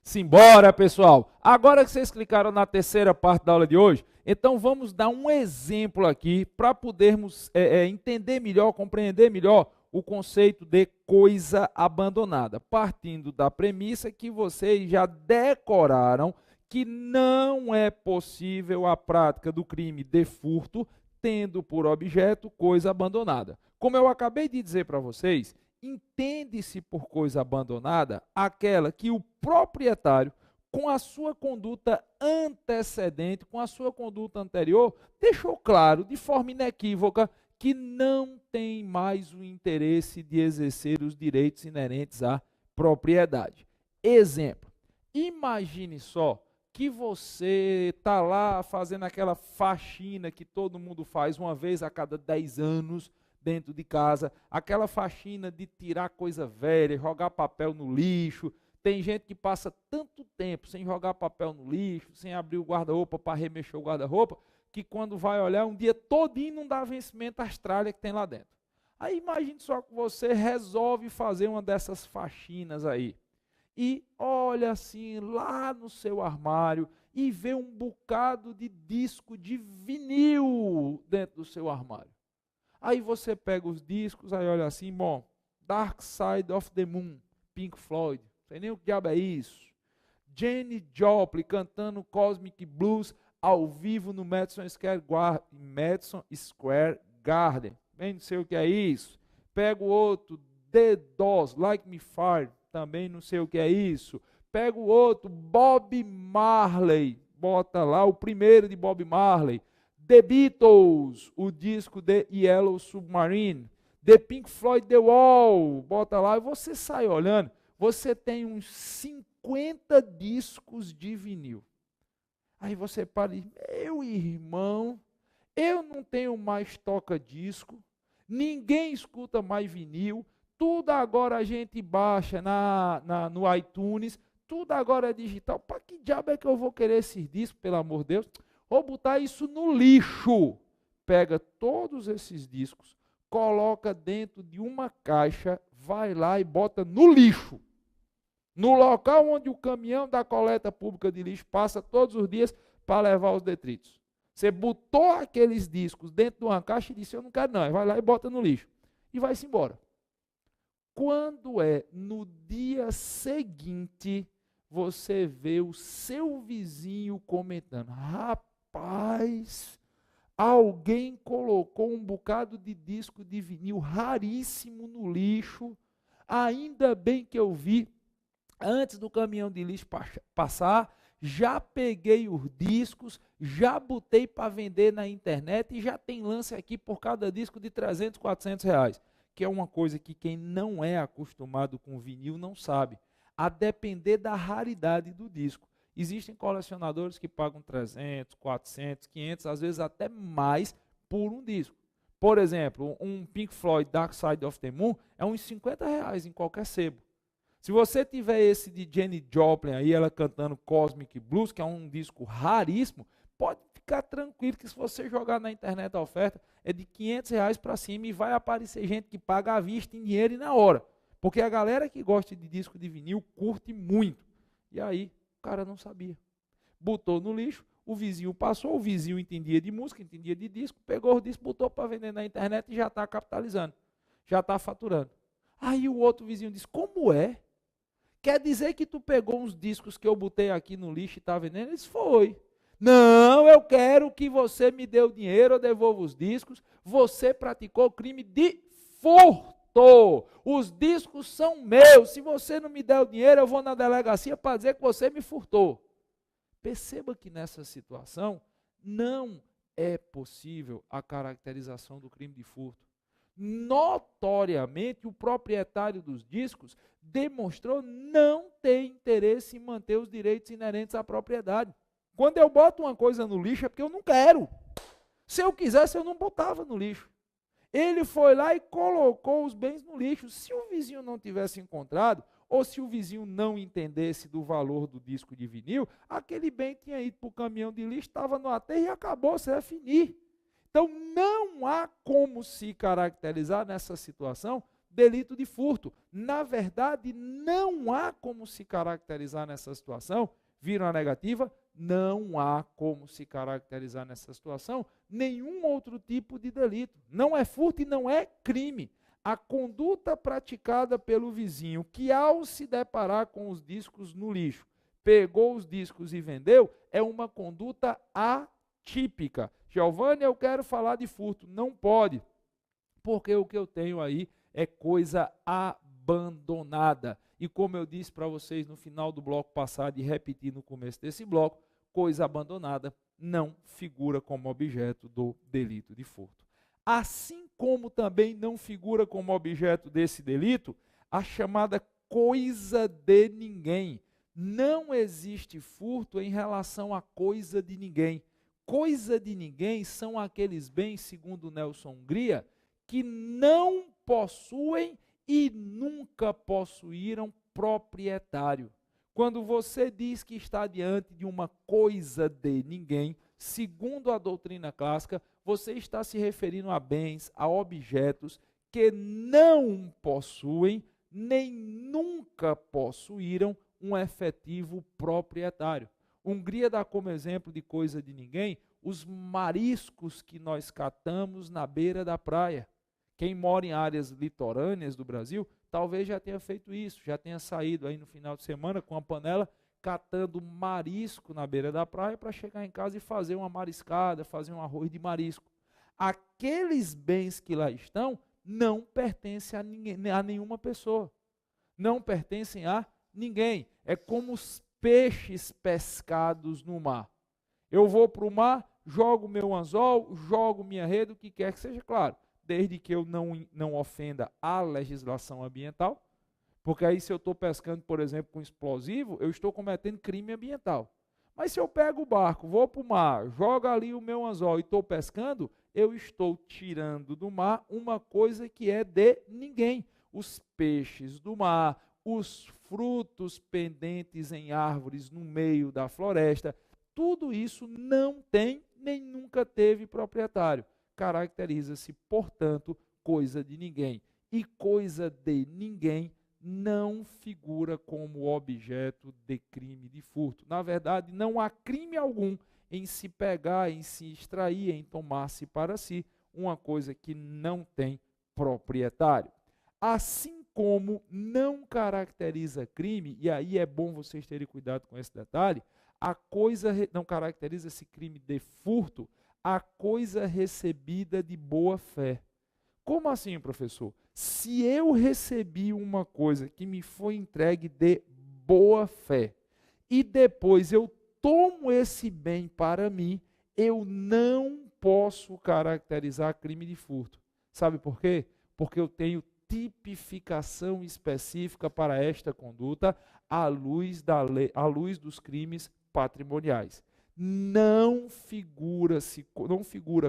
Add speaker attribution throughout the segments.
Speaker 1: Simbora, pessoal! Agora que vocês clicaram na terceira parte da aula de hoje, então vamos dar um exemplo aqui para podermos entender melhor, compreender melhor o conceito de coisa abandonada, partindo da premissa que vocês já decoraram que não é possível a prática do crime de furto tendo por objeto coisa abandonada. Como eu acabei de dizer para vocês, entende-se por coisa abandonada aquela que o proprietário, com a sua conduta antecedente, com a sua conduta anterior, deixou claro, de forma inequívoca, que não tem mais o interesse de exercer os direitos inerentes à propriedade. Exemplo, imagine só que você está lá fazendo aquela faxina que todo mundo faz uma vez a cada 10 anos, dentro de casa, aquela faxina de tirar coisa velha, jogar papel no lixo. Tem gente que passa tanto tempo sem jogar papel no lixo, sem abrir o guarda-roupa para remexer o guarda-roupa, que quando vai olhar um dia todinho não dá vencimento às tralhas que tem lá dentro. Aí imagine só que você resolve fazer uma dessas faxinas aí. E olha assim lá no seu armário e vê um bocado de disco de vinil dentro do seu armário. Aí você pega os discos, aí olha assim, bom, Dark Side of the Moon, Pink Floyd, não sei nem o que diabo é isso. Janis Joplin cantando Cosmic Blues ao vivo no Madison Square Garden. Bem, não sei o que é isso. Pega o outro, The Doors, Like Me Fire, também não sei o que é isso. Pega o outro, Bob Marley, bota lá o primeiro de Bob Marley. The Beatles, o disco de Yellow Submarine, The Pink Floyd, The Wall, bota lá e você sai olhando, você tem uns 50 discos de vinil. Aí você para e diz, meu irmão, eu não tenho mais toca-disco, ninguém escuta mais vinil, tudo agora a gente baixa no iTunes, tudo agora é digital, para que diabo é que eu vou querer esses discos, pelo amor de Deus? Ou botar isso no lixo. Pega todos esses discos, coloca dentro de uma caixa, vai lá e bota no lixo. No local onde o caminhão da coleta pública de lixo passa todos os dias para levar os detritos. Você botou aqueles discos dentro de uma caixa e disse, eu não quero não, vai lá e bota no lixo. E vai-se embora. Quando é no dia seguinte, você vê o seu vizinho comentando, rapaz, alguém colocou um bocado de disco de vinil raríssimo no lixo, ainda bem que eu vi, antes do caminhão de lixo passar, já peguei os discos, já botei para vender na internet e já tem lance aqui por cada disco de 300, 400 reais, que é uma coisa que quem não é acostumado com vinil não sabe, a depender da raridade do disco. Existem colecionadores que pagam 300, 400, 500, às vezes até mais por um disco. Por exemplo, um Pink Floyd Dark Side of the Moon é uns 50 reais em qualquer sebo. Se você tiver esse de Janis Joplin aí, ela cantando Cosmic Blues, que é um disco raríssimo, pode ficar tranquilo que se você jogar na internet a oferta, é de 500 reais para cima e vai aparecer gente que paga à vista em dinheiro e na hora. Porque a galera que gosta de disco de vinil curte muito. E aí, o cara não sabia. Botou no lixo, o vizinho passou, o vizinho entendia de música, entendia de disco, pegou o disco, botou para vender na internet e já está capitalizando, já está faturando. Aí o outro vizinho disse, como é? Quer dizer que tu pegou uns discos que eu botei aqui no lixo e está vendendo? Ele disse, foi. Não, eu quero que você me dê o dinheiro, eu devolvo os discos, você praticou crime de furto. Os discos são meus, se você não me der o dinheiro, eu vou na delegacia para dizer que você me furtou. Perceba que nessa situação não é possível a caracterização do crime de furto. Notoriamente, o proprietário dos discos demonstrou não ter interesse em manter os direitos inerentes à propriedade. Quando eu boto uma coisa no lixo é porque eu não quero. Se eu quisesse, eu não botava no lixo. Ele foi lá e colocou os bens no lixo. Se o vizinho não tivesse encontrado, ou se o vizinho não entendesse do valor do disco de vinil, aquele bem tinha ido para o caminhão de lixo, estava no aterro e acabou, você vai finir. Então, não há como se caracterizar nessa situação delito de furto. Na verdade, não há como se caracterizar nessa situação. Viram a negativa? Não há como se caracterizar nessa situação nenhum outro tipo de delito. Não é furto e não é crime. A conduta praticada pelo vizinho que, ao se deparar com os discos no lixo, pegou os discos e vendeu, é uma conduta atípica. Giovanni, eu quero falar de furto. Não pode, porque o que eu tenho aí é coisa abandonada. E como eu disse para vocês no final do bloco passado e repeti no começo desse bloco, coisa abandonada não figura como objeto do delito de furto. Assim como também não figura como objeto desse delito a chamada coisa de ninguém. Não existe furto em relação à coisa de ninguém. Coisa de ninguém são aqueles bens, segundo Nelson Hungria, que não possuem e nunca possuíram proprietário. Quando você diz que está diante de uma coisa de ninguém, segundo a doutrina clássica, você está se referindo a bens, a objetos que não possuem nem nunca possuíram um efetivo proprietário. Hungria dá como exemplo de coisa de ninguém os mariscos que nós catamos na beira da praia. Quem mora em áreas litorâneas do Brasil, talvez já tenha feito isso, já tenha saído aí no final de semana com a panela, catando marisco na beira da praia para chegar em casa e fazer uma mariscada, fazer um arroz de marisco. Aqueles bens que lá estão não pertencem a nenhuma pessoa, não pertencem a ninguém. É como os peixes pescados no mar. Eu vou para o mar, jogo meu anzol, jogo minha rede, o que quer que seja, claro, desde que eu não ofenda a legislação ambiental, porque aí se eu estou pescando, por exemplo, com explosivo, eu estou cometendo crime ambiental. Mas se eu pego o barco, vou para o mar, jogo ali o meu anzol e estou pescando, eu estou tirando do mar uma coisa que é de ninguém. Os peixes do mar, os frutos pendentes em árvores no meio da floresta, tudo isso não tem nem nunca teve proprietário. Caracteriza-se, portanto, coisa de ninguém. E coisa de ninguém não figura como objeto de crime de furto. Na verdade, não há crime algum em se pegar, em se extrair, em tomar-se para si uma coisa que não tem proprietário. Assim como não caracteriza crime, e aí é bom vocês terem cuidado com esse detalhe, a coisa não caracteriza esse crime de furto, a coisa recebida de boa fé. Como assim, professor? Se eu recebi uma coisa que me foi entregue de boa fé e depois eu tomo esse bem para mim, eu não posso caracterizar crime de furto. Sabe por quê? Porque eu tenho tipificação específica para esta conduta à luz da lei, à luz dos crimes patrimoniais. Não figura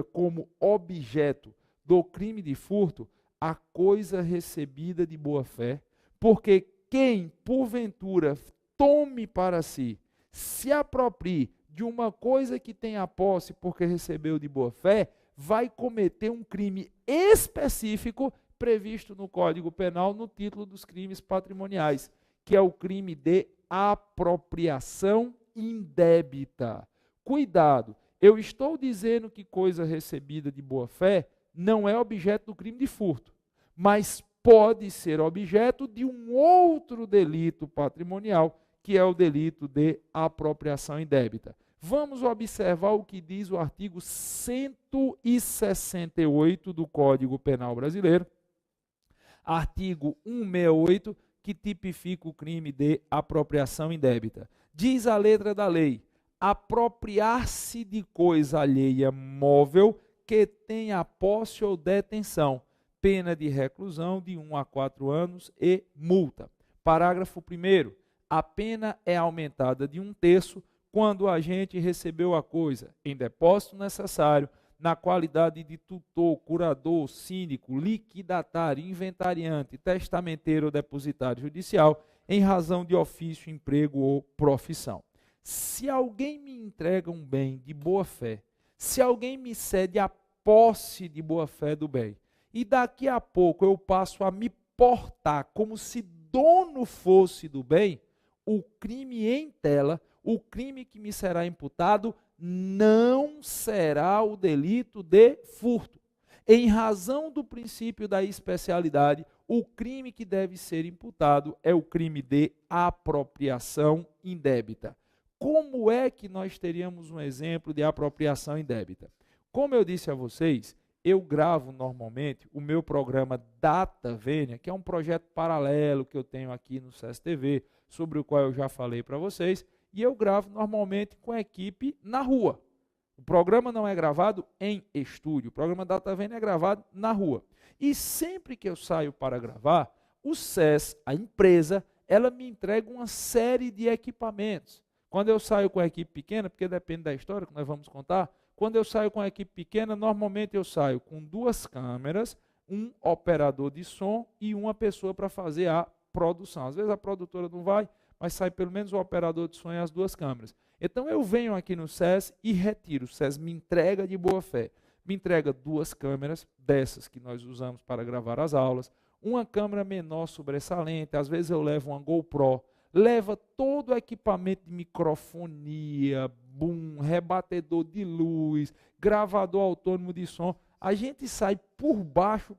Speaker 1: como objeto do crime de furto a coisa recebida de boa fé, porque quem, porventura, tome para si, se aproprie de uma coisa que tem a posse porque recebeu de boa fé, vai cometer um crime específico previsto no Código Penal no título dos crimes patrimoniais, que é o crime de apropriação indébita. Cuidado, eu estou dizendo que coisa recebida de boa fé não é objeto do crime de furto, mas pode ser objeto de um outro delito patrimonial, que é o delito de apropriação indébita. Vamos observar o que diz o artigo 168 do Código Penal Brasileiro, artigo 168, que tipifica o crime de apropriação indébita. Diz a letra da lei: apropriar-se de coisa alheia móvel que tenha posse ou detenção, pena de reclusão de 1 a 4 anos e multa. Parágrafo 1º. A pena é aumentada de 1/3 quando o agente recebeu a coisa em depósito necessário, na qualidade de tutor, curador, síndico, liquidatário, inventariante, testamenteiro ou depositário judicial, em razão de ofício, emprego ou profissão. Se alguém me entrega um bem de boa fé, se alguém me cede a posse de boa fé do bem, e daqui a pouco eu passo a me portar como se dono fosse do bem, o crime em tela, o crime que me será imputado, não será o delito de furto. Em razão do princípio da especialidade, o crime que deve ser imputado é o crime de apropriação indébita. Como é que nós teríamos um exemplo de apropriação indébita? Como eu disse a vocês, eu gravo normalmente o meu programa Data Vênia, que é um projeto paralelo que eu tenho aqui no SESC-TV, sobre o qual eu já falei para vocês, e eu gravo normalmente com a equipe na rua. O programa não é gravado em estúdio, o programa Data Vênia é gravado na rua. E sempre que eu saio para gravar, o SES, a empresa, ela me entrega uma série de equipamentos. Quando eu saio com a equipe pequena, porque depende da história que nós vamos contar, quando eu saio com a equipe pequena, normalmente eu saio com 2 câmeras, um operador de som e uma pessoa para fazer a produção. Às vezes a produtora não vai, mas sai pelo menos o operador de som e as 2 câmeras. Então eu venho aqui no SES e retiro. O SES me entrega de boa fé. Me entrega 2 câmeras, dessas que nós usamos para gravar as aulas, uma câmera menor sobressalente, às vezes eu levo uma GoPro, leva todo o equipamento de microfonia, boom, rebatedor de luz, gravador autônomo de som. A gente sai por baixo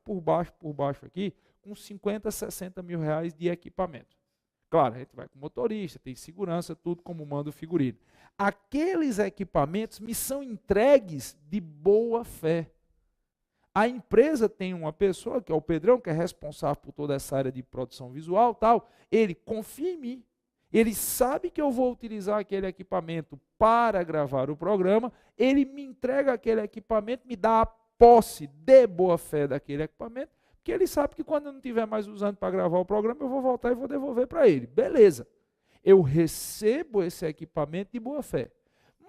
Speaker 1: aqui, com 50, 60 mil reais de equipamento. Claro, a gente vai com motorista, tem segurança, tudo como manda o figurino. Aqueles equipamentos me são entregues de boa fé. A empresa tem uma pessoa, que é o Pedrão, que é responsável por toda essa área de produção visual, tal. Ele confia em mim. Ele sabe que eu vou utilizar aquele equipamento para gravar o programa. Ele me entrega aquele equipamento, me dá a posse de boa fé daquele equipamento, porque ele sabe que quando eu não estiver mais usando para gravar o programa, eu vou voltar e vou devolver para ele. Beleza. Eu recebo esse equipamento de boa fé.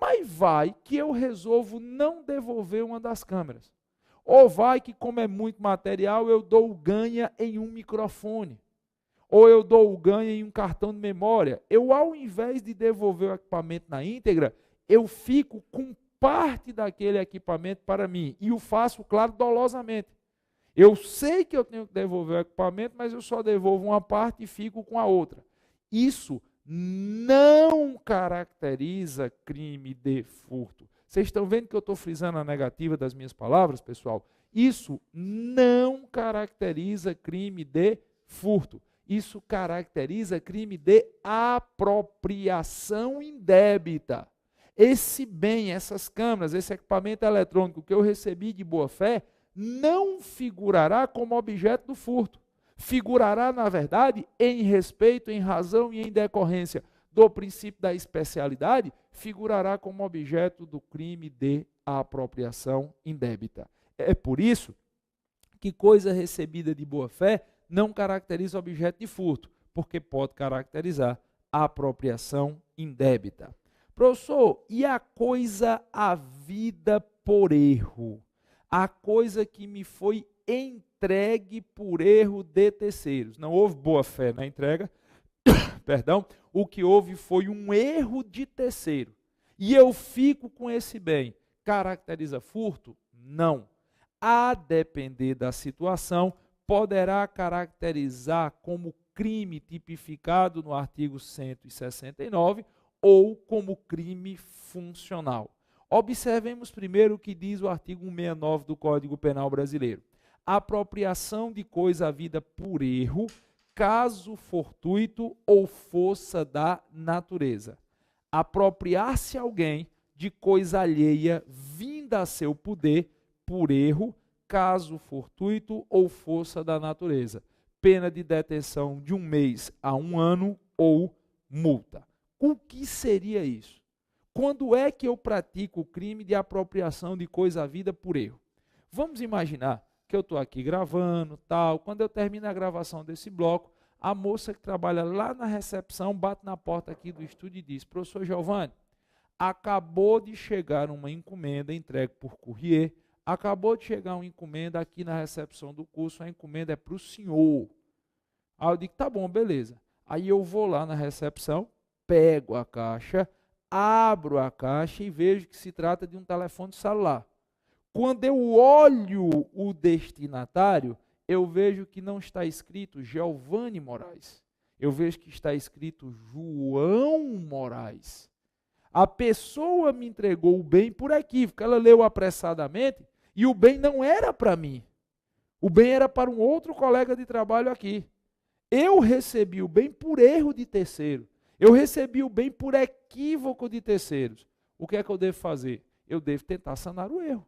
Speaker 1: Mas vai que eu resolvo não devolver uma das câmeras. Ou vai que, como é muito material, eu dou o ganha em um microfone. Ou eu dou o ganha em um cartão de memória. Eu, ao invés de devolver o equipamento na íntegra, eu fico com parte daquele equipamento para mim. E o faço, claro, dolosamente. Eu sei que eu tenho que devolver o equipamento, mas eu só devolvo uma parte e fico com a outra. Isso não caracteriza crime de furto. Vocês estão vendo que eu estou frisando a negativa das minhas palavras, pessoal? Isso não caracteriza crime de furto. Isso caracteriza crime de apropriação indébita. Esse bem, essas câmeras, esse equipamento eletrônico que eu recebi de boa fé, não figurará como objeto do furto. Figurará, na verdade, em respeito, em razão e em decorrência do princípio da especialidade, figurará como objeto do crime de apropriação indébita. É por isso que coisa recebida de boa fé não caracteriza objeto de furto, porque pode caracterizar apropriação indébita. Professor, e a coisa havida por erro? A coisa que me foi entregue por erro de terceiros. Não houve boa fé na entrega, perdão, o que houve foi um erro de terceiro. E eu fico com esse bem. Caracteriza furto? Não. A depender da situação, poderá caracterizar como crime tipificado no artigo 169 ou como crime funcional. Observemos primeiro o que diz o artigo 169 do Código Penal Brasileiro. Apropriação de coisa havida por erro, caso fortuito ou força da natureza. Apropriar-se alguém de coisa alheia vinda a seu poder por erro, caso fortuito ou força da natureza. Pena de detenção de 1 mês a 1 ano ou multa. O que seria isso? Quando é que eu pratico o crime de apropriação de coisa havida por erro? Vamos imaginar que eu estou aqui gravando, tal. Quando eu termino a gravação desse bloco, a moça que trabalha lá na recepção bate na porta aqui do estúdio e diz: professor Giovanni, acabou de chegar uma encomenda entregue por courrier, acabou de chegar uma encomenda aqui na recepção do curso, a encomenda é para o senhor. Aí eu digo: tá bom, beleza. Aí eu vou lá na recepção, pego a caixa, abro a caixa e vejo que se trata de um telefone celular. Quando eu olho o destinatário, eu vejo que não está escrito Giovanni Moraes. Eu vejo que está escrito João Moraes. A pessoa me entregou o bem por equívoco. Ela leu apressadamente e o bem não era para mim. O bem era para um outro colega de trabalho aqui. Eu recebi o bem por erro de terceiro. Eu recebi o bem por equívoco de terceiros. O que é que eu devo fazer? Eu devo tentar sanar o erro.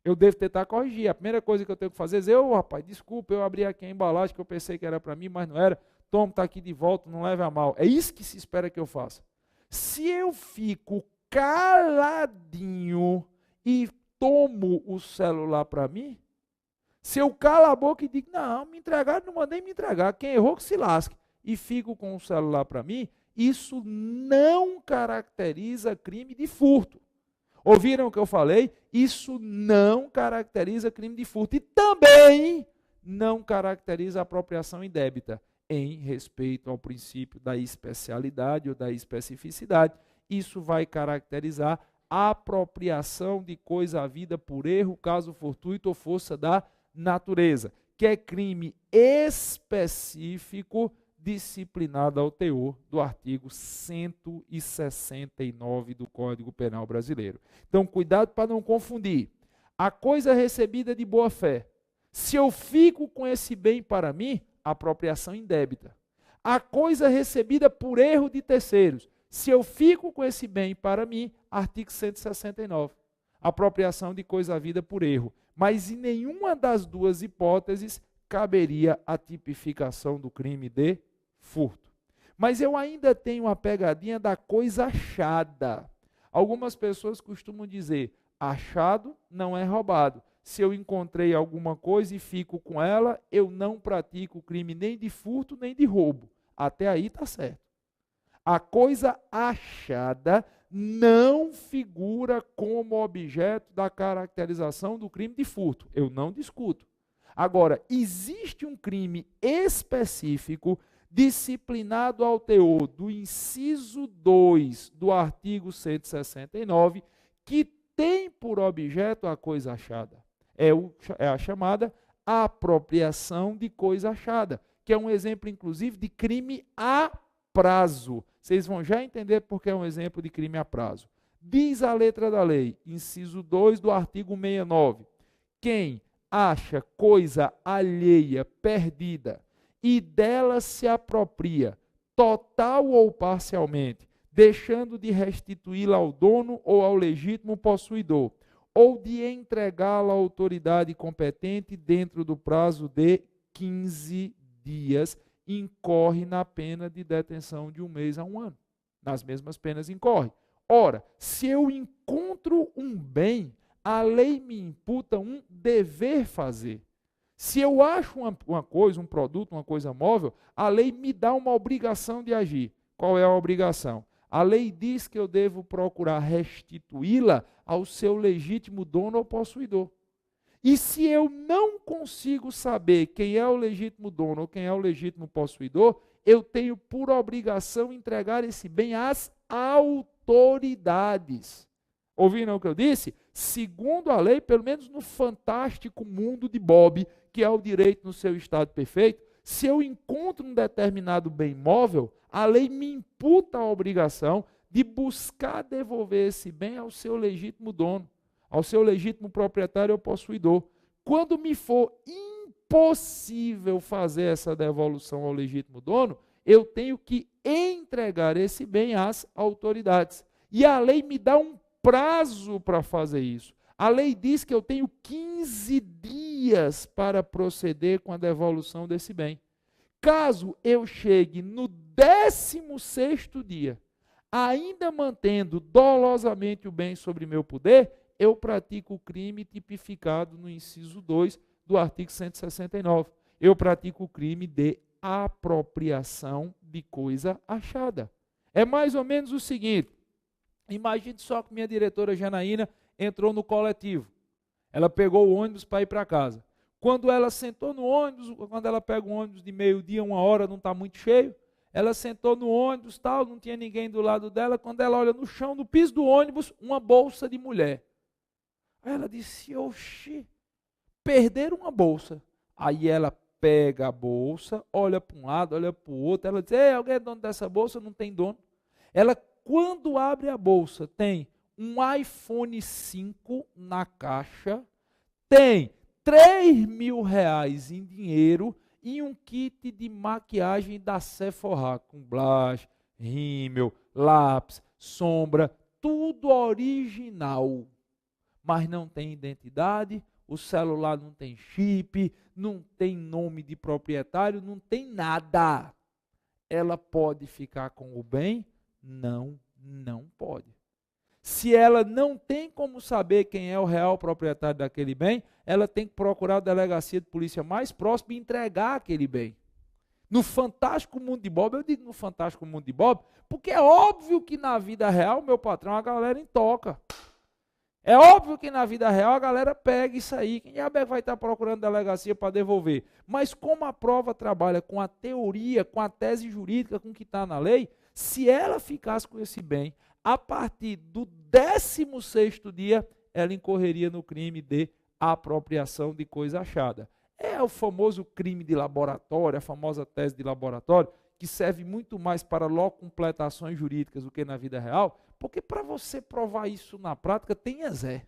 Speaker 1: Eu devo tentar corrigir. A primeira coisa que eu tenho que fazer é dizer, rapaz, desculpa, eu abri aqui a embalagem que eu pensei que era para mim, mas não era. Toma, está aqui de volta, não leve a mal. É isso que se espera que eu faça. Se eu fico caladinho e tomo o celular para mim, se eu calo a boca e digo, não, me entregaram, não mandei me entregar, quem errou que se lasque, e fico com o celular para mim, isso não caracteriza crime de furto. Ouviram o que eu falei? Isso não caracteriza crime de furto. E também não caracteriza apropriação indébita, em respeito ao princípio da especialidade ou da especificidade. Isso vai caracterizar a apropriação de coisa havida por erro, caso fortuito ou força da natureza, que é crime específico disciplinado ao teor do artigo 169 do Código Penal Brasileiro. Então, cuidado para não confundir. A coisa recebida de boa fé. Se eu fico com esse bem para mim, apropriação indébita. A coisa recebida por erro de terceiros. Se eu fico com esse bem para mim, artigo 169. Apropriação de coisa havida por erro. Mas em nenhuma das duas hipóteses caberia a tipificação do crime de furto. Mas eu ainda tenho a pegadinha da coisa achada. Algumas pessoas costumam dizer, achado não é roubado. Se eu encontrei alguma coisa e fico com ela, eu não pratico crime nem de furto nem de roubo. Até aí está certo. A coisa achada não figura como objeto da caracterização do crime de furto. Eu não discuto. Agora, existe um crime específico disciplinado ao teor do inciso 2 do artigo 169, que tem por objeto a coisa achada. É a chamada apropriação de coisa achada, que é um exemplo, inclusive, de crime a prazo. Vocês vão já entender porque é um exemplo de crime a prazo. Diz a letra da lei, inciso 2 do artigo 69, quem acha coisa alheia, perdida, e dela se apropria, total ou parcialmente, deixando de restituí-la ao dono ou ao legítimo possuidor, ou de entregá-la à autoridade competente dentro do prazo de 15 dias, incorre na pena de detenção de 1 mês a 1 ano. Nas mesmas penas incorre. Ora, se eu encontro um bem, a lei me imputa um dever fazer. Se eu acho uma coisa, um produto, uma coisa móvel, a lei me dá uma obrigação de agir. Qual é a obrigação? A lei diz que eu devo procurar restituí-la ao seu legítimo dono ou possuidor. E se eu não consigo saber quem é o legítimo dono ou quem é o legítimo possuidor, eu tenho por obrigação entregar esse bem às autoridades. Ouviram o que eu disse? Segundo a lei, pelo menos no fantástico mundo de Bob, que é o direito no seu estado perfeito, se eu encontro um determinado bem móvel, a lei me imputa a obrigação de buscar devolver esse bem ao seu legítimo dono, ao seu legítimo proprietário ou possuidor. Quando me for impossível fazer essa devolução ao legítimo dono, eu tenho que entregar esse bem às autoridades. E a lei me dá um prazo para fazer isso. A lei diz que eu tenho 15 dias para proceder com a devolução desse bem. Caso eu chegue no 16º dia, ainda mantendo dolosamente o bem sobre meu poder, eu pratico o crime tipificado no inciso 2 do artigo 169. Eu pratico o crime de apropriação de coisa achada. É mais ou menos o seguinte, imagine só que minha diretora Janaína entrou no coletivo. Ela pegou o ônibus para ir para casa. Quando ela sentou no ônibus, quando ela pega um ônibus de meio-dia, 1 hora, não está muito cheio, ela sentou no ônibus, tal, não tinha ninguém do lado dela, quando ela olha no chão, no piso do ônibus, uma bolsa de mulher. Aí ela disse, oxi, perderam uma bolsa. Aí ela pega a bolsa, olha para um lado, olha para o outro, ela diz, ei, alguém é dono dessa bolsa? Não tem dono. Ela, quando abre a bolsa, tem um iPhone 5 na caixa, tem R$ 3.000 em dinheiro e um kit de maquiagem da Sephora, com blush, rímel, lápis, sombra, tudo original. Mas não tem identidade, o celular não tem chip, não tem nome de proprietário, não tem nada. Ela pode ficar com o bem? Não, não pode. Se ela não tem como saber quem é o real proprietário daquele bem, ela tem que procurar a delegacia de polícia mais próxima e entregar aquele bem. No Fantástico Mundo de Bob, eu digo no Fantástico Mundo de Bob, porque é óbvio que na vida real, meu patrão, a galera intoca. É óbvio que na vida real a galera pega isso aí. Quem vai estar procurando delegacia para devolver? Mas como a prova trabalha com a teoria, com a tese jurídica, com o que está na lei, se ela ficasse com esse bem, a partir do 16º dia, ela incorreria no crime de apropriação de coisa achada. É o famoso crime de laboratório, a famosa tese de laboratório, que serve muito mais para locumpletações jurídicas do que na vida real, porque para você provar isso na prática, tem exé.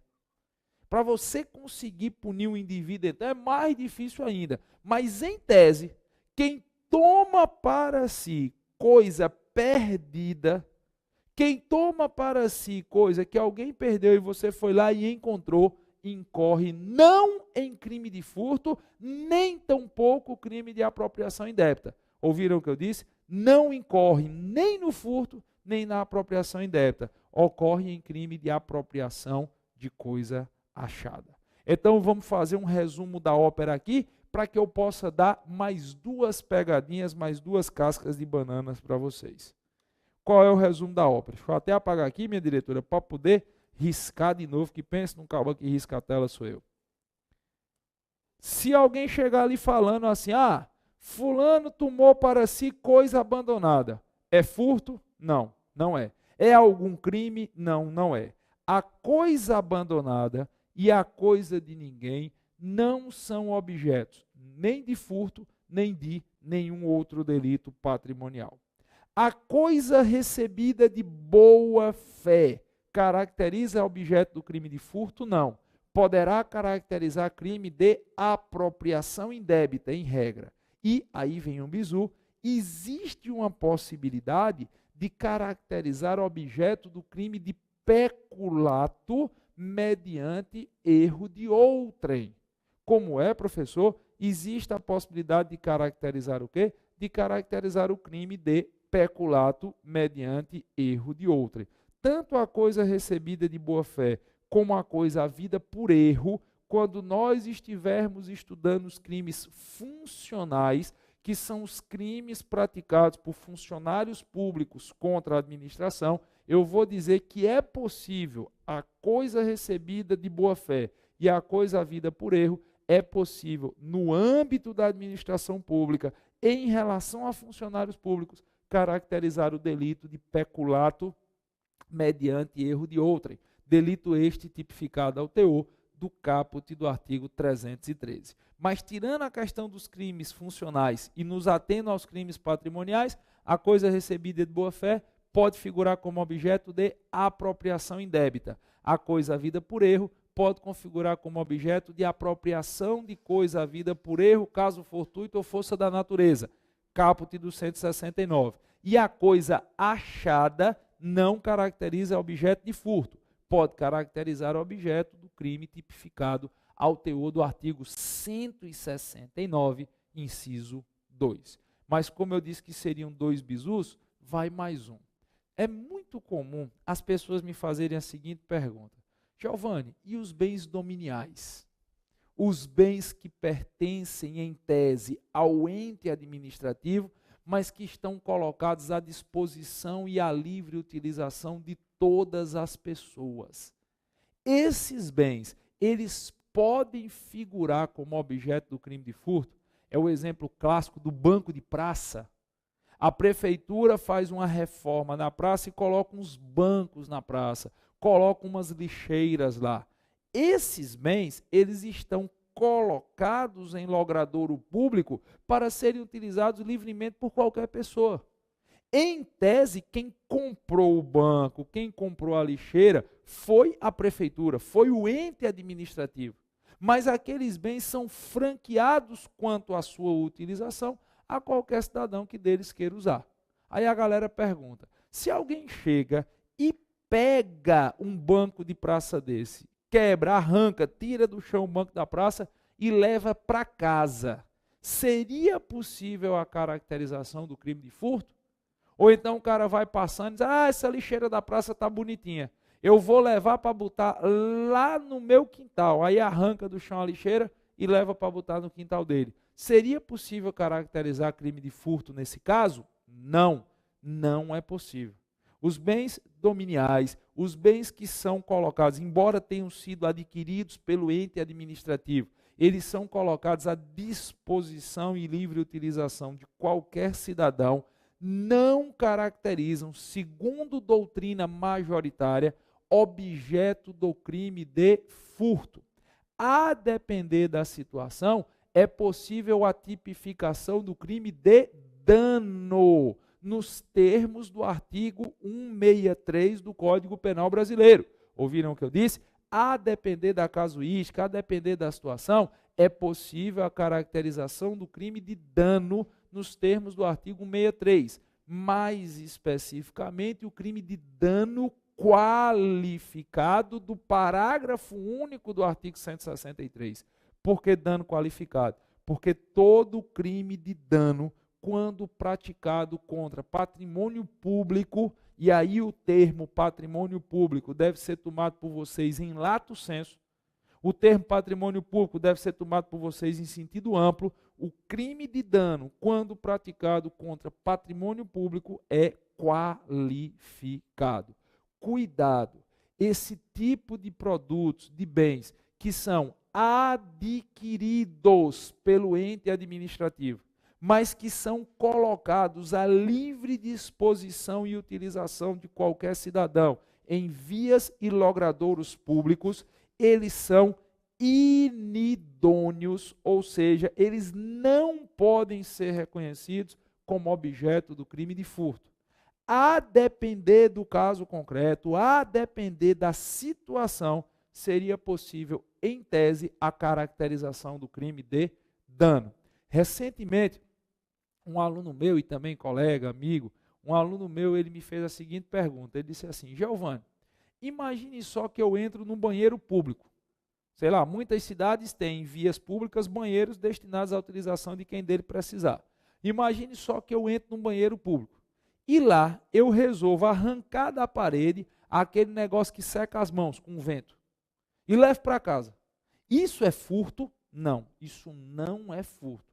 Speaker 1: Para você conseguir punir um indivíduo, então, é mais difícil ainda. Mas, em tese, quem toma para si coisa perdida, quem toma para si coisa que alguém perdeu e você foi lá e encontrou, incorre não em crime de furto, nem tampouco crime de apropriação indébita. Ouviram o que eu disse? Não incorre nem no furto, nem na apropriação indébita. Ocorre em crime de apropriação de coisa achada. Então vamos fazer um resumo da ópera aqui, para que eu possa dar mais 2 pegadinhas, mais 2 cascas de bananas para vocês. Qual é o resumo da ópera? Deixa eu até apagar aqui, minha diretora, para poder riscar de novo, que pensa num cabra que risca a tela, sou eu. Se alguém chegar ali falando assim, fulano tomou para si coisa abandonada, é furto? Não, não é. É algum crime? Não, não é. A coisa abandonada e a coisa de ninguém não são objetos nem de furto, nem de nenhum outro delito patrimonial. A coisa recebida de boa fé caracteriza objeto do crime de furto? Não. Poderá caracterizar crime de apropriação indébita, em regra. E, aí vem um bizu, existe uma possibilidade de caracterizar objeto do crime de peculato mediante erro de outrem. Como é, professor? Existe a possibilidade de caracterizar o quê? De caracterizar o crime de peculato mediante erro de outrem. Tanto a coisa recebida de boa fé como a coisa havida por erro, quando nós estivermos estudando os crimes funcionais, que são os crimes praticados por funcionários públicos contra a administração, eu vou dizer que é possível a coisa recebida de boa fé e a coisa havida por erro, é possível, no âmbito da administração pública, em relação a funcionários públicos, caracterizar o delito de peculato mediante erro de outrem. Delito este tipificado ao teor do caput do artigo 313. Mas tirando a questão dos crimes funcionais e nos atendo aos crimes patrimoniais, a coisa recebida de boa fé pode figurar como objeto de apropriação indébita. A coisa havida por erro pode configurar como objeto de apropriação de coisa havida por erro, caso fortuito ou força da natureza. Caput do 169. E a coisa achada não caracteriza objeto de furto. Pode caracterizar objeto do crime tipificado ao teor do artigo 169, inciso 2. Mas como eu disse que seriam 2 bizus, vai mais um. É muito comum as pessoas me fazerem a seguinte pergunta: Giovanni, e os bens dominiais? Os bens que pertencem em tese ao ente administrativo, mas que estão colocados à disposição e à livre utilização de todas as pessoas. Esses bens, eles podem figurar como objeto do crime de furto? É o exemplo clássico do banco de praça. A prefeitura faz uma reforma na praça e coloca uns bancos na praça, coloca umas lixeiras lá. Esses bens, eles estão colocados em logradouro público para serem utilizados livremente por qualquer pessoa. Em tese, quem comprou o banco, quem comprou a lixeira, foi a prefeitura, foi o ente administrativo. Mas aqueles bens são franqueados quanto à sua utilização a qualquer cidadão que deles queira usar. Aí a galera pergunta, se alguém chega e pega um banco de praça desse, quebra, arranca, tira do chão o banco da praça e leva para casa, seria possível a caracterização do crime de furto? Ou então o cara vai passando e diz, essa lixeira da praça está bonitinha, eu vou levar para botar lá no meu quintal. Aí arranca do chão a lixeira e leva para botar no quintal dele. Seria possível caracterizar crime de furto nesse caso? Não, não é possível. Os bens dominiais, os bens que são colocados, embora tenham sido adquiridos pelo ente administrativo, eles são colocados à disposição e livre utilização de qualquer cidadão, não caracterizam, segundo doutrina majoritária, objeto do crime de furto. A depender da situação, é possível a tipificação do crime de dano, nos termos do artigo 163 do Código Penal Brasileiro. Ouviram o que eu disse? A depender da casuística, a depender da situação, é possível a caracterização do crime de dano nos termos do artigo 163. Mais especificamente, o crime de dano qualificado do parágrafo único do artigo 163. Por que dano qualificado? Porque todo crime de dano, quando praticado contra patrimônio público, e aí o termo patrimônio público deve ser tomado por vocês em lato sensu, o termo patrimônio público deve ser tomado por vocês em sentido amplo, o crime de dano, quando praticado contra patrimônio público, é qualificado. Cuidado, esse tipo de produtos, de bens, que são adquiridos pelo ente administrativo, mas que são colocados à livre disposição e utilização de qualquer cidadão em vias e logradouros públicos, eles são inidôneos, ou seja, eles não podem ser reconhecidos como objeto do crime de furto. A depender do caso concreto, a depender da situação, seria possível, em tese, a caracterização do crime de dano. Recentemente, um aluno meu, e também colega, amigo, um aluno meu, ele me fez a seguinte pergunta, ele disse assim, Giovanni, imagine só que eu entro num banheiro público. Sei lá, muitas cidades têm vias públicas, banheiros destinados à utilização de quem dele precisar. Imagine só que eu entro num banheiro público. E lá eu resolvo arrancar da parede aquele negócio que seca as mãos com o vento. E levo para casa. Isso é furto? Não, isso não é furto.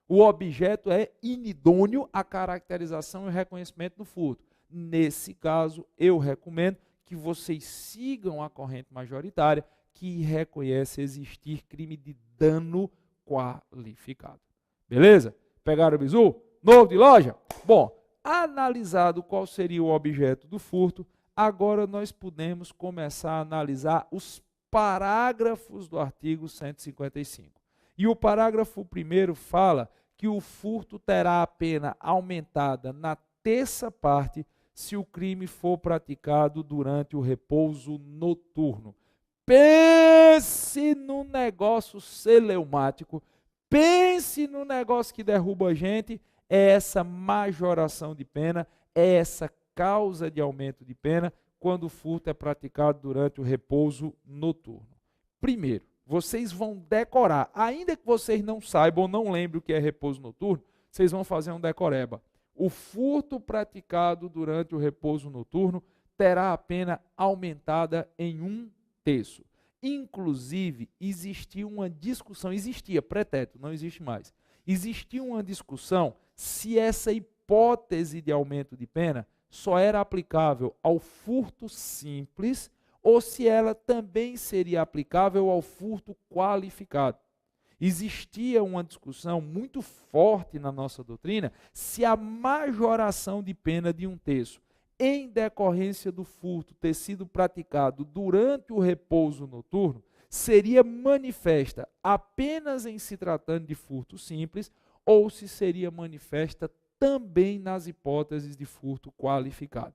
Speaker 1: O objeto é inidôneo à caracterização e reconhecimento do furto. Nesse caso, eu recomendo que vocês sigam a corrente majoritária que reconhece existir crime de dano qualificado. Beleza? Pegaram o bizu? Novo de loja? Bom, analisado qual seria o objeto do furto, agora nós podemos começar a analisar os parágrafos do artigo 155. E o parágrafo 1º fala que o furto terá a pena aumentada na terça parte se o crime for praticado durante o repouso noturno. Pense no negócio celeumático, pense no negócio que derruba a gente, é essa majoração de pena, é essa causa de aumento de pena quando o furto é praticado durante o repouso noturno. Primeiro, vocês vão decorar, ainda que vocês não saibam ou não lembrem o que é repouso noturno, vocês vão fazer um decoreba. O furto praticado durante o repouso noturno terá a pena aumentada em 1/3. Inclusive, existia uma discussão, existia, pretérito, não existe mais. Existia uma discussão se essa hipótese de aumento de pena só era aplicável ao furto simples ou se ela também seria aplicável ao furto qualificado. Existia uma discussão muito forte na nossa doutrina se a majoração de pena de 1/3 em decorrência do furto ter sido praticado durante o repouso noturno, seria manifesta apenas em se tratando de furto simples ou se seria manifesta também nas hipóteses de furto qualificado.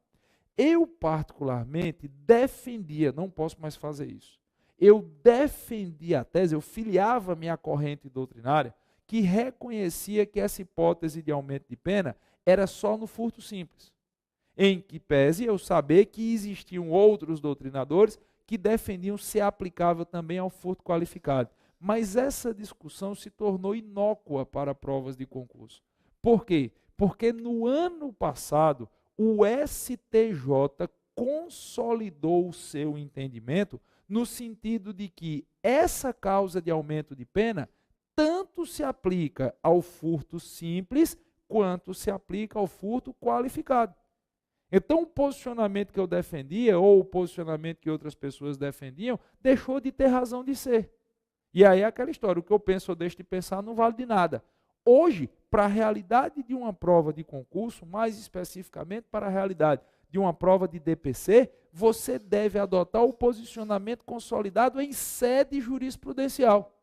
Speaker 1: Eu, particularmente, defendia, não posso mais fazer isso, eu defendia a tese, eu filiava minha corrente doutrinária, que reconhecia que essa hipótese de aumento de pena era só no furto simples. Em que pese eu saber que existiam outros doutrinadores que defendiam ser aplicável também ao furto qualificado. Mas essa discussão se tornou inócua para provas de concurso. Por quê? Porque no ano passado, o STJ consolidou o seu entendimento no sentido de que essa causa de aumento de pena tanto se aplica ao furto simples quanto se aplica ao furto qualificado. Então, o posicionamento que eu defendia, ou o posicionamento que outras pessoas defendiam, deixou de ter razão de ser. E aí é aquela história, o que eu penso ou deixo de pensar não vale de nada. Hoje, para a realidade de uma prova de concurso, mais especificamente para a realidade de uma prova de DPC, você deve adotar o posicionamento consolidado em sede jurisprudencial.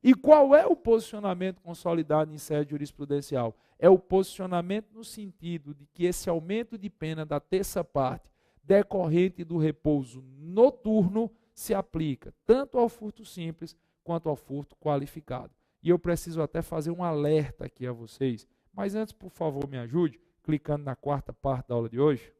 Speaker 1: E qual é o posicionamento consolidado em sede jurisprudencial? É o posicionamento no sentido de que esse aumento de pena da terça parte decorrente do repouso noturno se aplica tanto ao furto simples quanto ao furto qualificado. E eu preciso até fazer um alerta aqui a vocês, mas antes, por favor, me ajude, clicando na quarta parte da aula de hoje.